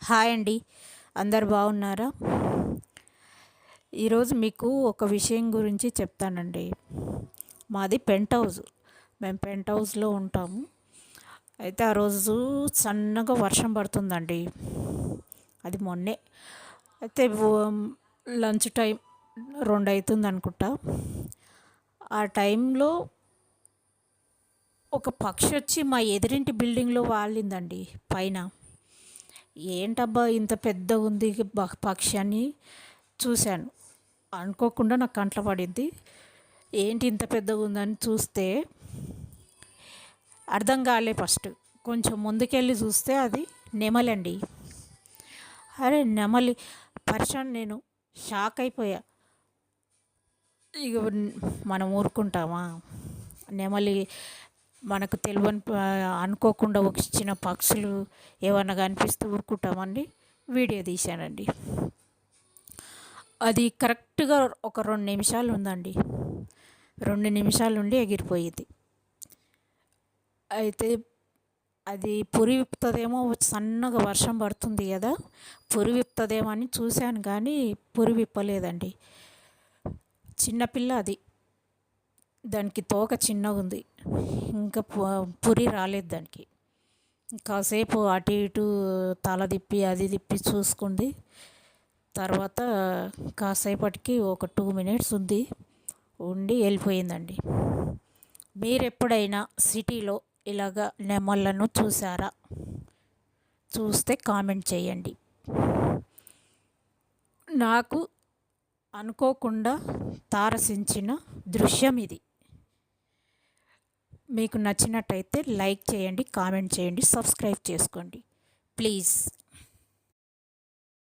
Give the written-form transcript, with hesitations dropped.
Hi అండి. అందరు బాగున్నారా? ఈరోజు మీకు ఒక విషయం గురించి చెప్తానండి. మాది పెంట్ హౌస్. మేము పెంట్ హౌస్లో ఉంటాము. అయితే ఆ రోజు సన్నగా వర్షం పడుతుందండి. అది మొన్నే. అయితే లంచ్ టైం 2 అవుతుంది అనుకుంటా. ఆ టైంలో ఒక పక్షి వచ్చి మా ఎదురింటి బిల్డింగ్లో వాలిందండి పైన. ఏంటబ్బా ఇంత పెద్దగా ఉంది పక్షి అని చూశాను. అనుకోకుండా నాకు కంట్ల పడింది. ఏంటి ఇంత పెద్దగా ఉందని చూస్తే అర్థం కాలే ఫస్ట్. కొంచెం ముందుకెళ్ళి చూస్తే అది నెమలండి. అరే నెమలి పర్షాన్ నేను షాక్ అయిపోయా. ఇక మనం ఊరుకుంటామా? నెమలి మనకు తెలియని అనుకోకుండా వచ్చిన పక్షులు ఏమన్నా కనిపిస్తే ఊరుకుంటామండి. వీడియో తీశానండి. అది కరెక్ట్గా ఒక 2 నిమిషాలు ఉందండి. 2 నిమిషాలు ఉండి ఎగిరిపోయింది. అయితే అది పురి విప్పుతుందేమో, సన్నగా వర్షం పడుతుంది కదా, పురి విప్పుతుందేమో అని చూశాను కానీ పురి విప్పలేదండి. చిన్నపిల్ల అది. దానికి తోక చిన్నగా ఉంది, ఇంకా పురి రాలేదు దానికి. కాసేపు అటు ఇటు తల తిప్పి అది తిప్పి చూసుకుంది. తర్వాత కాసేపటికి ఒక 2 మినిట్స్ ఉండి వెళ్ళిపోయిందండి. మీరు ఎప్పుడైనా సిటీలో ఇలాగ నెమళ్ళను చూసారా? చూస్తే కామెంట్ చేయండి. నాకు అనుకోకుండా తారసించిన దృశ్యం ఇది. మీకు నచ్చినట్టయితే లైక్ చేయండి, కామెంట్ చేయండి, సబ్స్క్రైబ్ చేసుకోండి ప్లీజ్.